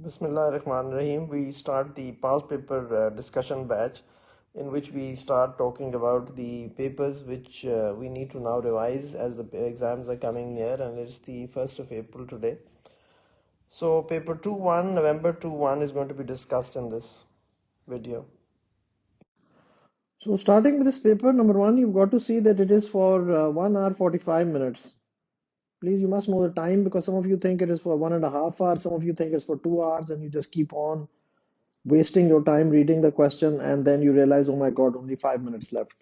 Bismillahirrahmanirrahim. We start the past paper discussion batch in which we start talking about the papers which we need to now revise as the exams are coming near, and it's the 1st of April today. So paper 2-1, November 2-1 is going to be discussed in this video. So starting with this paper, number 1, you've got to see that it is for 1 hour 45 minutes. Please, you must know the time because some of you think it is for 1.5 hours, some of you think it's for 2 hours, and you just keep on wasting your time reading the question, and then you realize, oh my God, only 5 minutes left.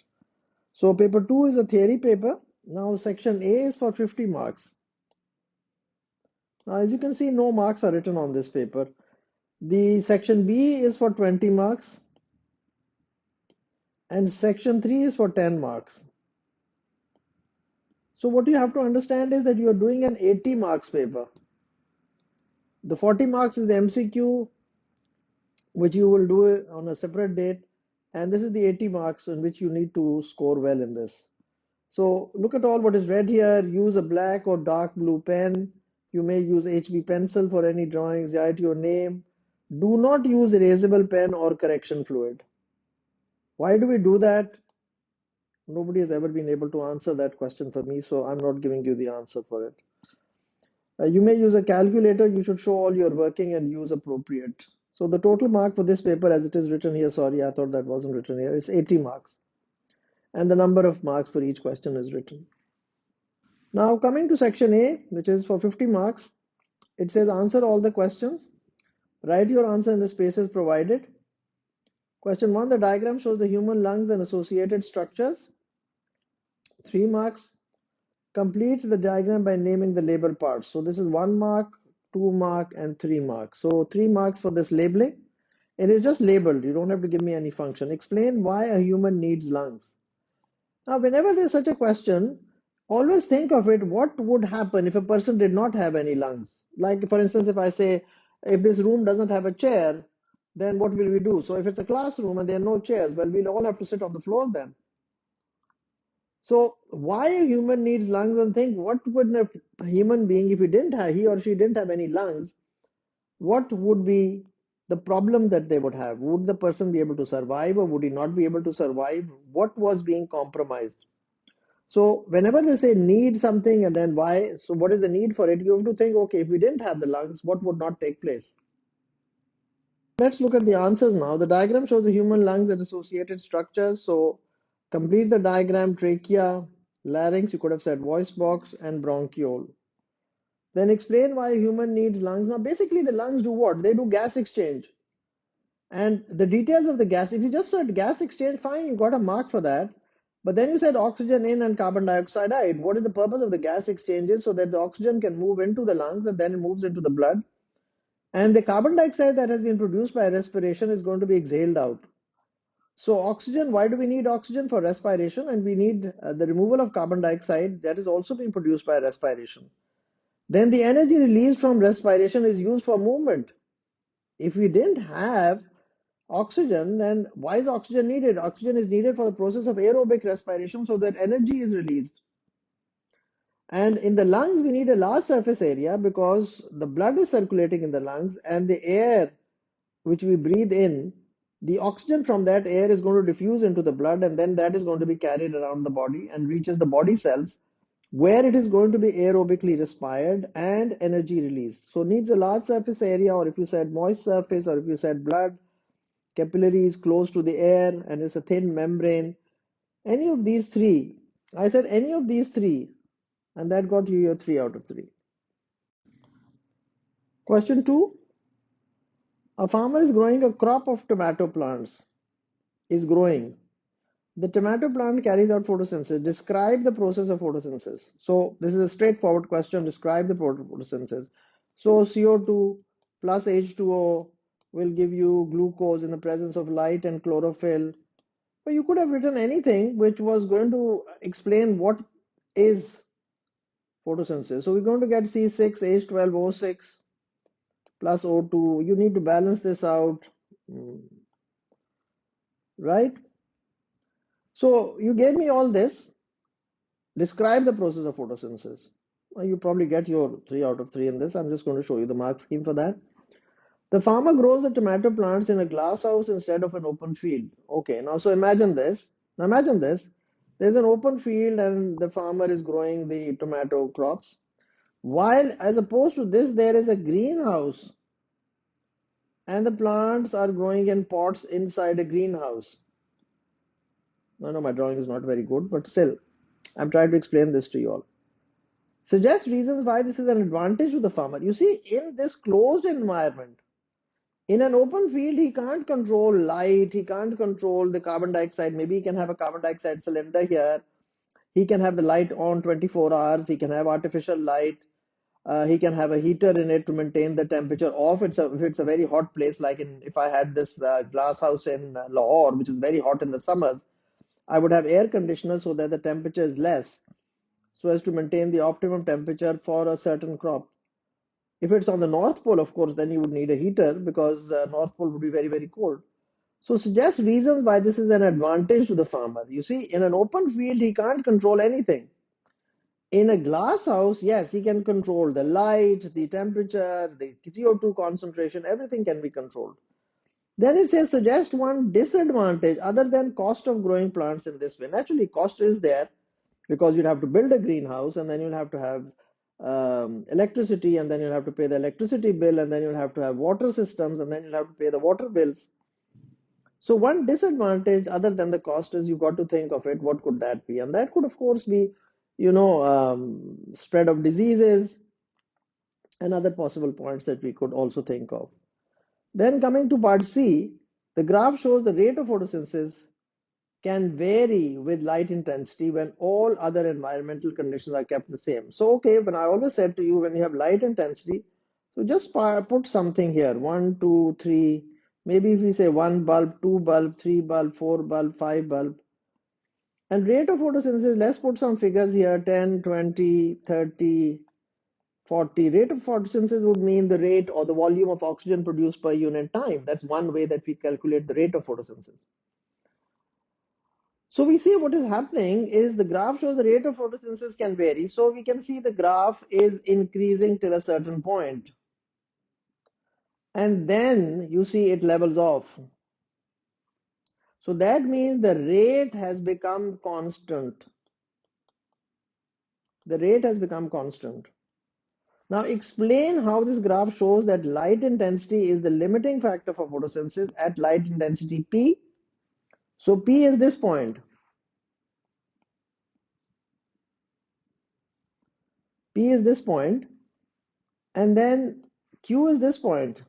So paper 2 is a theory paper. Now section A is for 50 marks. Now as you can see, no marks are written on this paper. The section B is for 20 marks and section 3 is for 10 marks. So what you have to understand is that you are doing an 80 marks paper. The 40 marks is the MCQ, which you will do on a separate date, and this is the 80 marks in which you need to score well in this. So look at all what is read here. Use a black or dark blue pen. You may use HB pencil for any drawings. Write your name. Do not use erasable pen or correction fluid. Why do we do that? Nobody has ever been able to answer that question for me, so I'm not giving you the answer for it. You may use a calculator. You should show all your working and use appropriate. So the total mark for this paper, as it is written here, sorry, I thought that wasn't written here, it's 80 marks. And the number of marks for each question is written. Now coming to section A, which is for 50 marks, it says answer all the questions. Write your answer in the spaces provided. Question 1, the diagram shows the human lungs and associated structures. 3 marks. Complete the diagram by naming the label parts. So this is 1 mark, 2 mark, and 3 marks. So 3 marks for this labeling. It is just labeled. You don't have to give me any function. Explain why a human needs lungs. Now, whenever there's such a question, always think of it, what would happen if a person did not have any lungs? Like, for instance, if I say, if this room doesn't have a chair, then what will we do? So if it's a classroom and there are no chairs, well, we'll all have to sit on the floor then. So why a human needs lungs, and think what would a human being, if he or she didn't have any lungs, what would be the problem that they would have? Would the person be able to survive or would he not be able to survive? What was being compromised? So whenever they say need something and then why, so what is the need for it? You have to think, okay, if we didn't have the lungs, what would not take place? Let's look at the answers now. The diagram shows the human lungs and associated structures. So complete the diagram: trachea, larynx, you could have said voice box, and bronchiole. Then explain why a human needs lungs. Now basically the lungs do what? They do gas exchange. And the details of the gas, if you just said gas exchange, fine, you got a mark for that. But then you said oxygen in and carbon dioxide out. What is the purpose of the gas exchanges? So that the oxygen can move into the lungs and then it moves into the blood. And the carbon dioxide that has been produced by respiration is going to be exhaled out. So oxygen, why do we need oxygen? For respiration, and we need the removal of carbon dioxide that is also being produced by respiration. Then the energy released from respiration is used for movement. If we didn't have oxygen, then why is oxygen needed? Oxygen is needed for the process of aerobic respiration so that energy is released. And in the lungs, we need a large surface area because the blood is circulating in the lungs, and the air which we breathe in, the oxygen from that air is going to diffuse into the blood, and then that is going to be carried around the body and reaches the body cells where it is going to be aerobically respired and energy released. So it needs a large surface area, or if you said moist surface, or if you said blood, capillaries close to the air, and it's a thin membrane. Any of these three, I said any of these three, and that got you your 3 out of 3. Question 2. A farmer is growing a crop of tomato plants. Is growing. The tomato plant carries out photosynthesis. Describe the process of photosynthesis. So this is a straightforward question. Describe the photosynthesis. So CO2 plus H2O will give you glucose in the presence of light and chlorophyll. But you could have written anything which was going to explain what is photosynthesis. So we're going to get C6H12O6 plus O2. You need to balance this out, right? So you gave me all this. Describe the process of photosynthesis. Well, you probably get your 3 out of 3 in this. I'm just going to show you the mark scheme for that. The farmer grows the tomato plants in a glass house instead of an open field. Okay, now so imagine this. Now imagine this. There's an open field and the farmer is growing the tomato crops. While as opposed to this, there is a greenhouse and the plants are growing in pots inside a greenhouse. I know my drawing is not very good, but still, I'm trying to explain this to you all. Suggest reasons why this is an advantage to the farmer. You see, in this closed environment, in an open field, he can't control light, he can't control the carbon dioxide. Maybe he can have a carbon dioxide cylinder here. He can have the light on 24 hours. He can have artificial light. He can have a heater in it to maintain the temperature off. If it's a very hot place, like if I had this glass house in Lahore, which is very hot in the summers, I would have air conditioners so that the temperature is less, so as to maintain the optimum temperature for a certain crop. If it's on the North Pole, of course, then you would need a heater because North Pole would be very, very cold. So suggest reasons why this is an advantage to the farmer. You see, in an open field, he can't control anything. In a glass house, yes, he can control the light, the temperature, the CO2 concentration, everything can be controlled. Then it says suggest one disadvantage other than cost of growing plants in this way. Naturally, cost is there because you'd have to build a greenhouse and then you'll have to have electricity and then you'll have to pay the electricity bill and then you'll have to have water systems and then you'll have to pay the water bills. So one disadvantage other than the cost is you've got to think of it. What could that be? And that could, of course, be, spread of diseases and other possible points that we could also think of. Then coming to part C, the graph shows the rate of photosynthesis can vary with light intensity when all other environmental conditions are kept the same. So, okay, when I always said to you, when you have light intensity, so just put something here, 1, 2, 3, maybe if we say 1 bulb, 2 bulb, 3 bulb, 4 bulb, 5 bulb. And rate of photosynthesis, let's put some figures here, 10, 20, 30, 40. Rate of photosynthesis would mean the rate or the volume of oxygen produced per unit time. That's one way that we calculate the rate of photosynthesis. So we see what is happening is the graph shows the rate of photosynthesis can vary. So we can see the graph is increasing till a certain point. And then you see it levels off. So that means the rate has become constant. The rate has become constant. Now explain how this graph shows that light intensity is the limiting factor for photosynthesis at light intensity P. So P is this point. P is this point, and then Q is this point.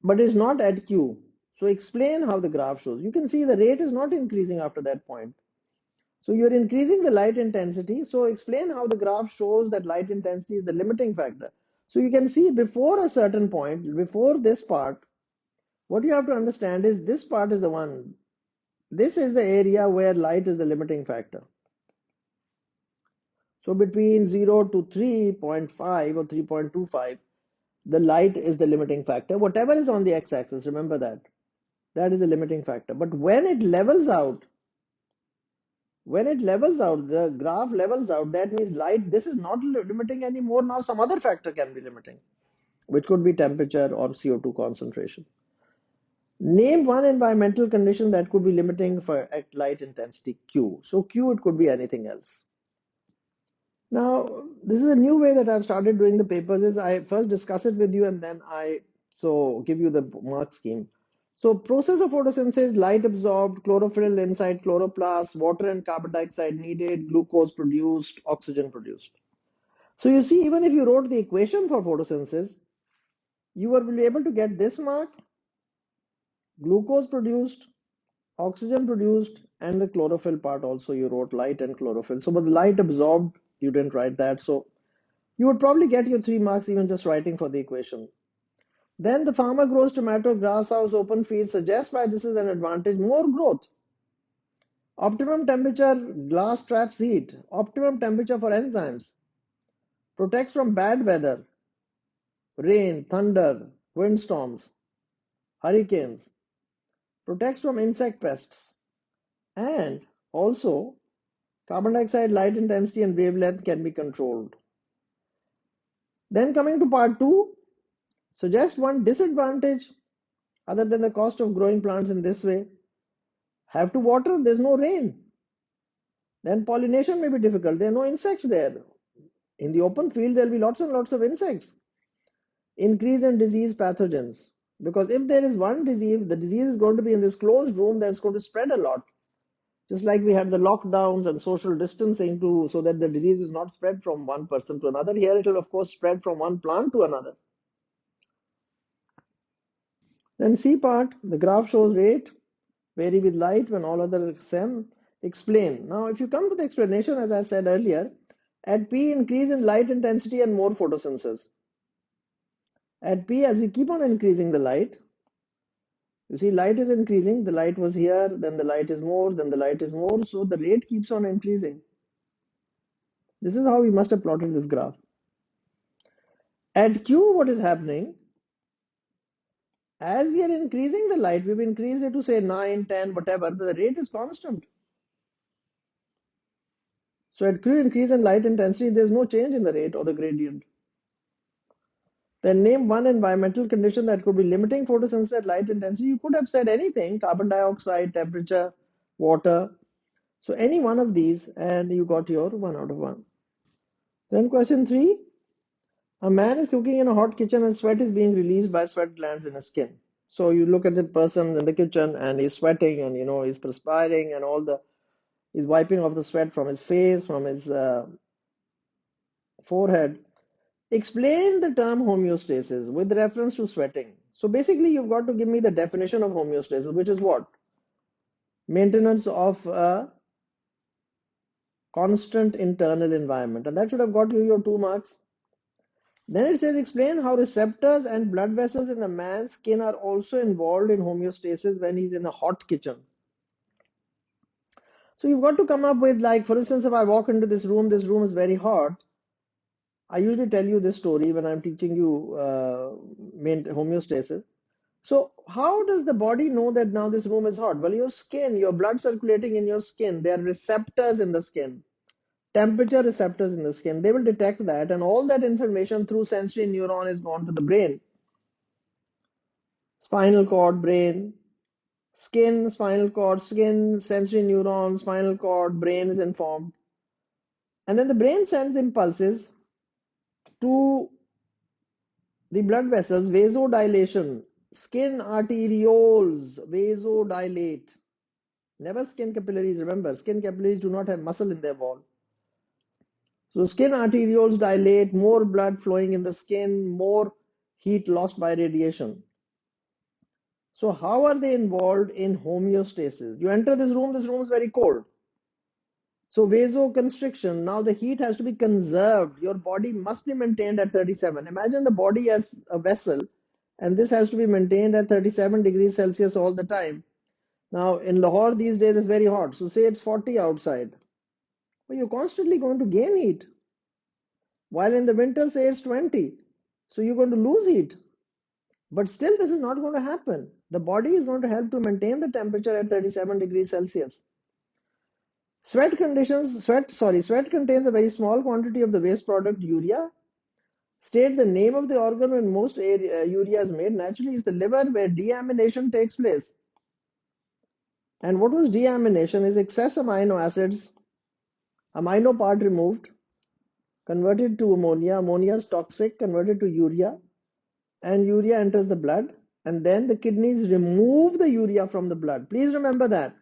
But it's not at Q. So explain how the graph shows. You can see the rate is not increasing after that point. So you're increasing the light intensity. So explain how the graph shows that light intensity is the limiting factor. So you can see before a certain point, before this part, what you have to understand is this part is the one. This is the area where light is the limiting factor. So between 0 to 3.5 or 3.25, the light is the limiting factor. Whatever is on the x-axis, remember that. That is the limiting factor. But when it levels out, the graph levels out, that means light, this is not limiting anymore. Now some other factor can be limiting, which could be temperature or CO2 concentration. Name one environmental condition that could be limiting for at light intensity Q. So Q, it could be anything else. Now, this is a new way that I've started doing the papers is I first discuss it with you and then I give you the mark scheme. So process of photosynthesis, light absorbed, chlorophyll inside chloroplast, water and carbon dioxide needed, glucose produced, oxygen produced. So you see, even if you wrote the equation for photosynthesis, you will be able to get this mark, glucose produced, oxygen produced, and the chlorophyll part also you wrote light and chlorophyll. So but the light absorbed, you didn't write that. So you would probably get your 3 marks even just writing for the equation. Then the farmer grows tomato, grass house, open field, suggests why this is an advantage, more growth. Optimum temperature, glass traps heat. Optimum temperature for enzymes. Protects from bad weather, rain, thunder, windstorms, hurricanes. Protects from insect pests. And also, carbon dioxide light intensity and wavelength can be controlled. Then coming to part 2, suggest one disadvantage other than the cost of growing plants in this way. Have to water, there's no rain. Then pollination may be difficult, there are no insects there. In the open field, there'll be lots and lots of insects. Increase in disease pathogens. Because if there is one disease, the disease is going to be in this closed room, then it's going to spread a lot. Just like we had the lockdowns and social distancing so that the disease is not spread from one person to another. Here it will of course spread from one plant to another. Then C part, the graph shows rate, vary with light when all other SEM. Explain. Now if you come to the explanation, as I said earlier, at P increase in light intensity and more photosynthesis. At P, as we keep on increasing the light, you see light is increasing, the light was here, then the light is more, then the light is more, so the rate keeps on increasing. This is how we must have plotted this graph. At Q, what is happening? As we are increasing the light, we've increased it to say 9, 10, whatever, but the rate is constant. So at Q increase in light intensity, there's no change in the rate or the gradient. Then name one environmental condition that could be limiting photosynthesis at light intensity. You could have said anything, carbon dioxide, temperature, water. So any one of these, and you got your 1 out of 1. Then question 3. A man is cooking in a hot kitchen and sweat is being released by sweat glands in his skin. So you look at the person in the kitchen and he's sweating and he's perspiring and he's wiping off the sweat from his face, from his forehead. Explain the term homeostasis with reference to sweating. So basically you've got to give me the definition of homeostasis, which is what? Maintenance of a constant internal environment. And that should have got you your 2 marks. Then it says explain how receptors and blood vessels in the man's skin are also involved in homeostasis when he's in a hot kitchen. So you've got to come up with, like, for instance, if I walk into this room is very hot. I usually tell you this story when I'm teaching you homeostasis. So how does the body know that now this room is hot? Well, your skin, your blood circulating in your skin, there are receptors in the skin, temperature receptors in the skin. They will detect that, and all that information through sensory neuron is gone to the brain. Spinal cord, brain, skin, spinal cord, skin, sensory neuron, spinal cord, brain is informed. And then the brain sends impulses to the blood vessels, vasodilation, skin arterioles, vasodilate. Never skin capillaries, remember, skin capillaries do not have muscle in their wall. So skin arterioles dilate, more blood flowing in the skin, more heat lost by radiation. So how are they involved in homeostasis? You enter this room is very cold. So vasoconstriction, now the heat has to be conserved. Your body must be maintained at 37. Imagine the body as a vessel, and this has to be maintained at 37 degrees Celsius all the time. Now in Lahore these days it's very hot. So say it's 40 outside. Well, you're constantly going to gain heat. While in the winter say it's 20. So you're going to lose heat. But still this is not going to happen. The body is going to help to maintain the temperature at 37 degrees Celsius. Sweat contains a very small quantity of the waste product urea. State the name of the organ when most urea is made. Naturally, it's the liver where deamination takes place. And what was deamination? Is excess amino acids, amino part removed, converted to ammonia. Ammonia is toxic, converted to urea, and urea enters the blood. And then the kidneys remove the urea from the blood. Please remember that.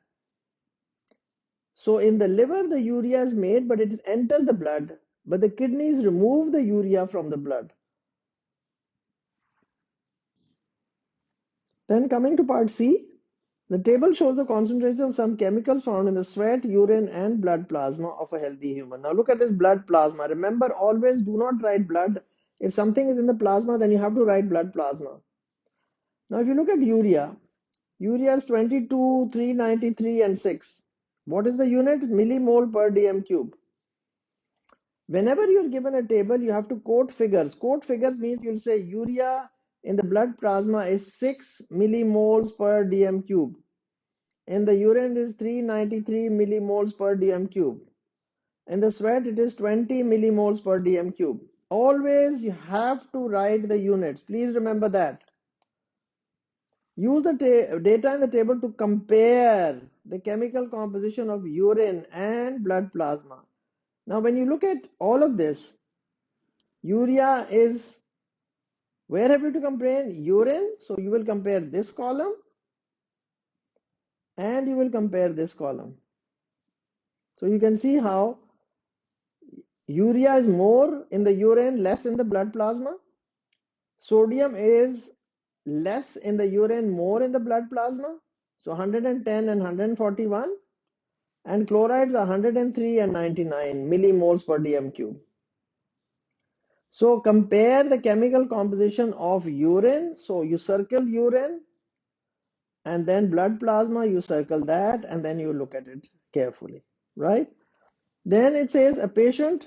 So in the liver, the urea is made, but it enters the blood. But the kidneys remove the urea from the blood. Then coming to part C, the table shows the concentration of some chemicals found in the sweat, urine, and blood plasma of a healthy human. Now look at this blood plasma. Remember, always do not write blood. If something is in the plasma, then you have to write blood plasma. Now if you look at urea, urea is 22, 393, and 6. What is the unit? Millimole per dm cube. Whenever you're given a table, you have to quote figures. Quote figures means you'll say urea in the blood plasma is 6 millimoles per dm cube. In the urine, it is 393 millimoles per dm cube. In the sweat, it is 20 millimoles per dm cube. always you have to write the units. Please remember that. Use the data in the table to compare the chemical composition of urine and blood plasma. Now, when you look at all of this, urea is, where have you to compare? Urine. So you will compare this column and you will compare this column. So you can see how urea is more in the urine, less in the blood plasma. Sodium is less in the urine, more in the blood plasma. So 110 and 141. And chlorides are 103 and 99 millimoles per dm cube. So compare the chemical composition of urine. So you circle urine, and then blood plasma, you circle that, and then you look at it carefully, right? Then it says a patient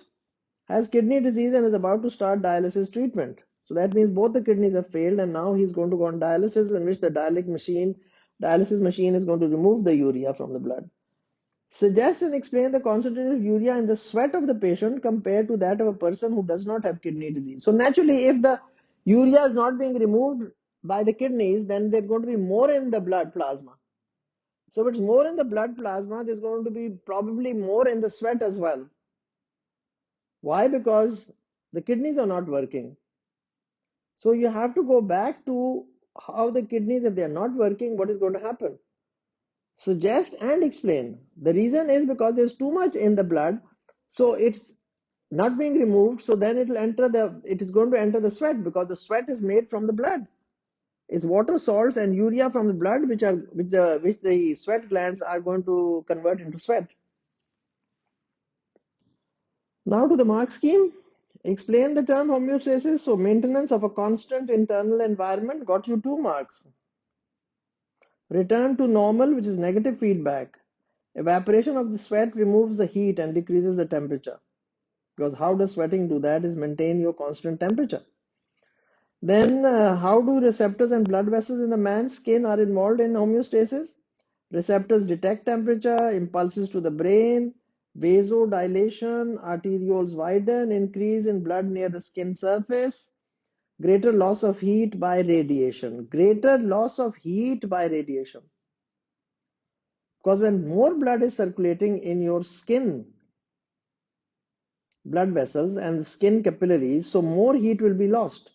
has kidney disease and is about to start dialysis treatment. So that means both the kidneys have failed, and now he's going to go on dialysis, in which the dialysis machine is going to remove the urea from the blood. Suggest and explain the concentration of urea in the sweat of the patient compared to that of a person who does not have kidney disease. So naturally, if the urea is not being removed by the kidneys, then there's going to be more in the blood plasma. So if it's more in the blood plasma, there's going to be probably more in the sweat as well. Why? Because the kidneys are not working. So you have to go back to how the kidneys, if they are not working, what is going to happen? Suggest and explain. The reason is because there's too much in the blood, so it's not being removed. So then it is going to enter the sweat, because the sweat is made from the blood. It's water, salts, and urea from the blood, which the sweat glands are going to convert into sweat. Now to the mark scheme. Explain the term homeostasis. So maintenance of a constant internal environment got you 2 marks. Return to normal, which is negative feedback. Evaporation of the sweat removes the heat and decreases the temperature. Because how does sweating do that? Is maintain your constant temperature. Then how do receptors and blood vessels in the man's skin are involved in homeostasis? Receptors detect temperature, impulses to the brain, vasodilation, arterioles widen, increase in blood near the skin surface, greater loss of heat by radiation. Greater loss of heat by radiation. Because when more blood is circulating in your skin, blood vessels and skin capillaries, so more heat will be lost,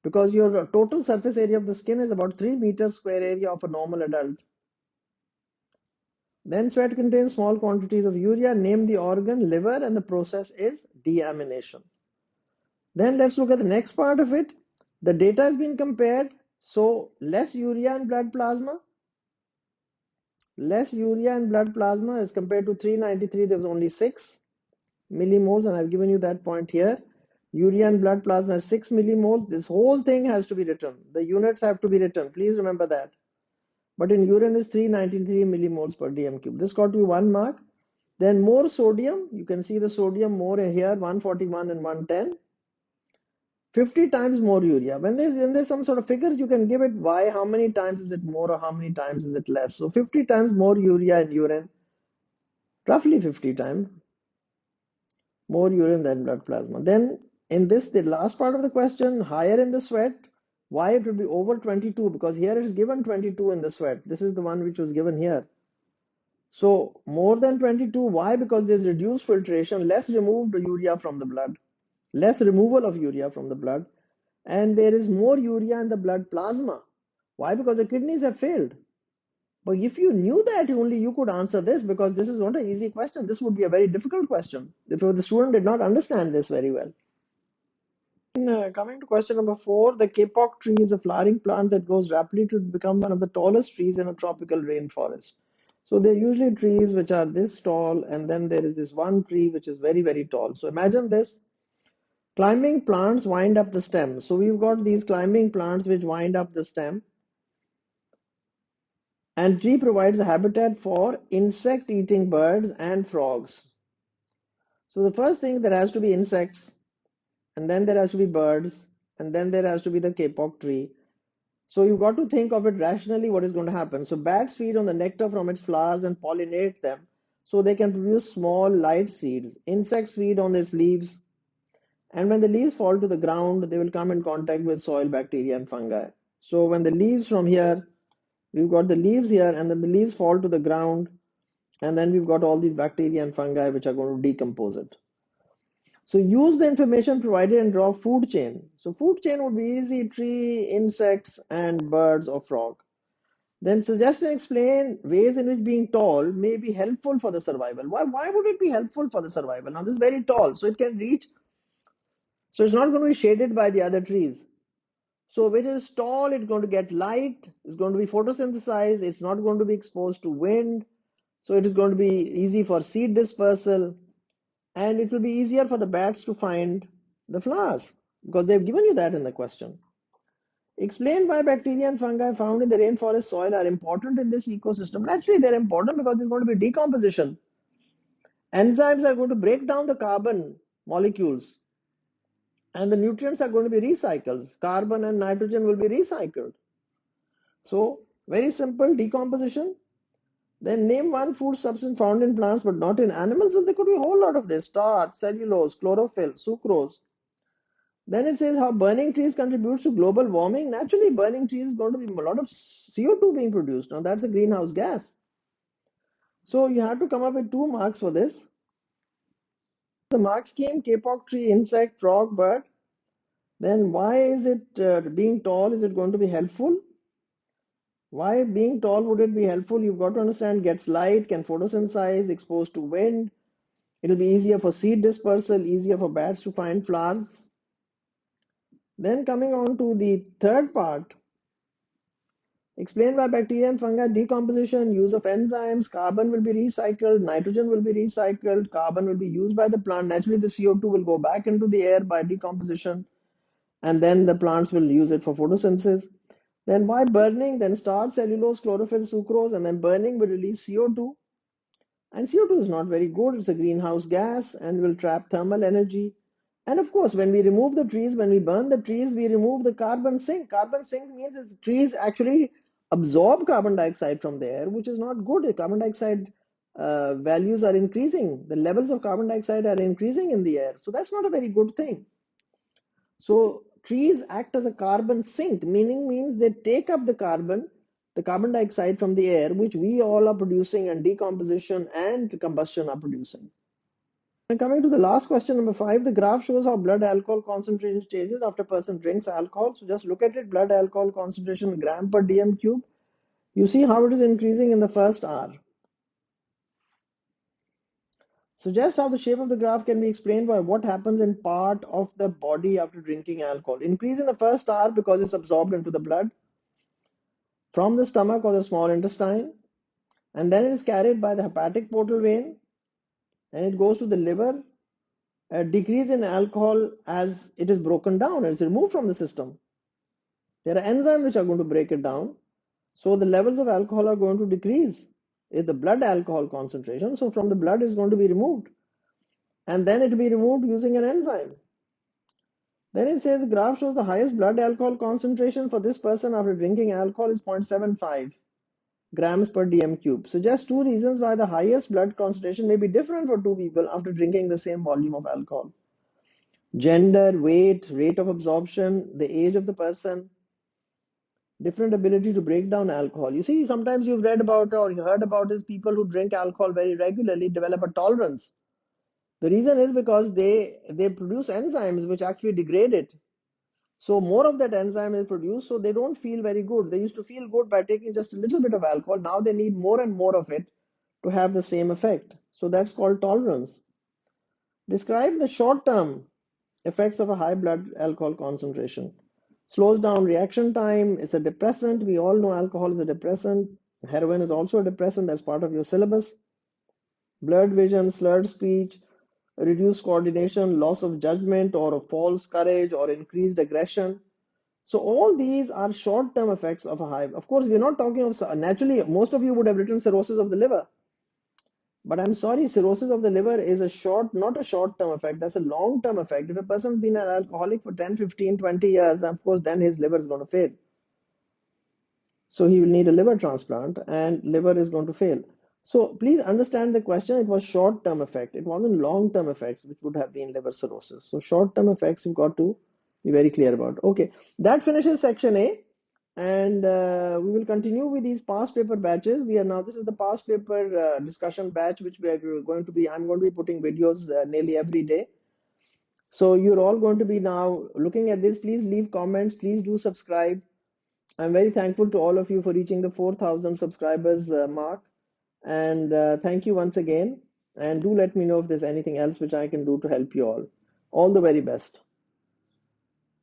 because your total surface area of the skin is about 3 meters square area of a normal adult. Then sweat contains small quantities of urea. Name the organ, liver, and the process is deamination. Then let's look at the next part of it. The data has been compared. So less urea in blood plasma. Less urea in blood plasma as compared to 393, there was only 6 millimoles, and I've given you that point here. Urea in blood plasma is 6 millimoles. This whole thing has to be written. The units have to be written. Please remember that. But in urine is 393 millimoles per dm cube. This got you 1 mark. Then more sodium. You can see the sodium more here, 141 and 110. 50 times more urea. When there's some sort of figures, you can give it why, how many times is it more or how many times is it less. So 50 times more urea in urine, roughly 50 times more urine than blood plasma. Then in this, the last part of the question, higher in the sweat, why it would be over 22? Because here it is given 22 in the sweat. This is the one which was given here. So more than 22, why? Because there's reduced filtration, less removed urea from the blood, less removal of urea from the blood, and there is more urea in the blood plasma. Why? Because the kidneys have failed. But if you knew that, only you could answer this, because this is not an easy question. This would be a very difficult question if the student did not understand this very well. Coming to question number 4, the kapok tree is a flowering plant that grows rapidly to become one of the tallest trees in a tropical rainforest. So they're usually trees which are this tall, and then there is this one tree which is very, very tall. So imagine this. Climbing plants wind up the stem. So we've got these climbing plants which wind up the stem. And tree provides a habitat for insect-eating birds and frogs. So the first thing, there has to be insects, and then there has to be birds, and then there has to be the kapok tree. So you've got to think of it rationally, what is going to happen. So bats feed on the nectar from its flowers and pollinate them, so they can produce small light seeds. Insects feed on its leaves, And when the leaves fall to the ground, they will come in contact with soil, bacteria, and fungi. So when the leaves from here, we've got the leaves here, and then the leaves fall to the ground, and then we've got all these bacteria and fungi which are going to decompose it. So use the information provided and draw food chain. So food chain would be easy: tree, insects, and birds or frog. Then suggest and explain ways in which being tall may be helpful for the survival. Why would it be helpful for the survival? Now this is very tall, so it can reach, so it's not going to be shaded by the other trees. So which is tall, it's going to get light, it's going to be photosynthesized, it's not going to be exposed to wind, so it is going to be easy for seed dispersal, and it will be easier for the bats to find the flowers because they've given you that in the question. Explain why bacteria and fungi found in the rainforest soil are important in this ecosystem. Naturally, they're important because there's going to be decomposition. Enzymes are going to break down the carbon molecules, and the nutrients are going to be recycled. Carbon and nitrogen will be recycled. So, very simple decomposition. Then name one food substance found in plants but not in animals. So there could be a whole lot of this: starch, cellulose, chlorophyll, sucrose. Then it says how burning trees contributes to global warming. Naturally, burning trees is going to be a lot of CO2 being produced. Now that's a greenhouse gas. So you have to come up with 2 marks for this. The mark scheme: kapok tree, insect, frog, bird. Then why is it being tall? Is it going to be helpful? Why being tall would it be helpful? You've got to understand: gets light, can photosynthesize, exposed to wind. It'll be easier for seed dispersal, easier for bats to find flowers. Then coming on to the third part, explain why bacteria and fungi decomposition, use of enzymes, carbon will be recycled, nitrogen will be recycled, carbon will be used by the plant. Naturally, the CO2 will go back into the air by decomposition, and then the plants will use it for photosynthesis. Then why burning? Then starch, cellulose, chlorophyll, sucrose, and then burning will release CO2. And CO2 is not very good. It's a greenhouse gas and will trap thermal energy. And of course, when we remove the trees, when we burn the trees, we remove the carbon sink. Carbon sink means that the trees actually absorb carbon dioxide from the air, which is not good. The carbon dioxide values are increasing. The levels of carbon dioxide are increasing in the air. So that's not a very good thing. So trees act as a carbon sink, means they take up the carbon dioxide from the air, which we all are producing, and decomposition and combustion are producing. And coming to the last question, number 5, the graph shows how blood alcohol concentration changes after a person drinks alcohol. So just look at it: blood alcohol concentration gram per dm cube. You see how it is increasing in the first hour. Suggest how the shape of the graph can be explained by what happens in part of the body after drinking alcohol. Increase in the first hour because it's absorbed into the blood from the stomach or the small intestine, and then it is carried by the hepatic portal vein, and it goes to the liver. A decrease in alcohol as it is broken down, it's removed from the system. There are enzymes which are going to break it down, so the levels of alcohol are going to decrease. Is the blood alcohol concentration, so from the blood is going to be removed, and then it will be removed using an enzyme. Then it says the graph shows the highest blood alcohol concentration for this person after drinking alcohol is 0.75 grams per dm cube. Suggest 2 reasons why the highest blood concentration may be different for 2 people after drinking the same volume of alcohol: gender, weight, rate of absorption, the age of the person, different ability to break down alcohol. You see, sometimes you've read about or you heard about is people who drink alcohol very regularly develop a tolerance. The reason is because they produce enzymes which actually degrade it. So more of that enzyme is produced, so they don't feel very good. They used to feel good by taking just a little bit of alcohol. Now they need more and more of it to have the same effect. So that's called tolerance. Describe the short-term effects of a high blood alcohol concentration. Slows down reaction time. It's a depressant. We all know alcohol is a depressant. Heroin is also a depressant. That's part of your syllabus. Blurred vision, slurred speech, reduced coordination, loss of judgment or of false courage or increased aggression. So all these are short-term effects of a high. Of course, we're not talking of, naturally, most of you would have written cirrhosis of the liver. But I'm sorry, cirrhosis of the liver is not a short-term effect. That's a long-term effect. If a person's been an alcoholic for 10, 15, 20 years, of course, then his liver is going to fail. So he will need a liver transplant and liver is going to fail. So please understand the question. It was short-term effect. It wasn't long-term effects, which would have been liver cirrhosis. So short-term effects you've got to be very clear about. Okay, that finishes section A, and we will continue with these past paper batches. We are now, this is the past paper discussion batch, which we are going to be, I'm going to be putting videos nearly every day. So you're all going to be now looking at this. Please leave comments. Please do subscribe. I'm very thankful to all of you for reaching the 4,000 subscribers mark. And thank you once again. And do let me know if there's anything else which I can do to help you all. All the very best.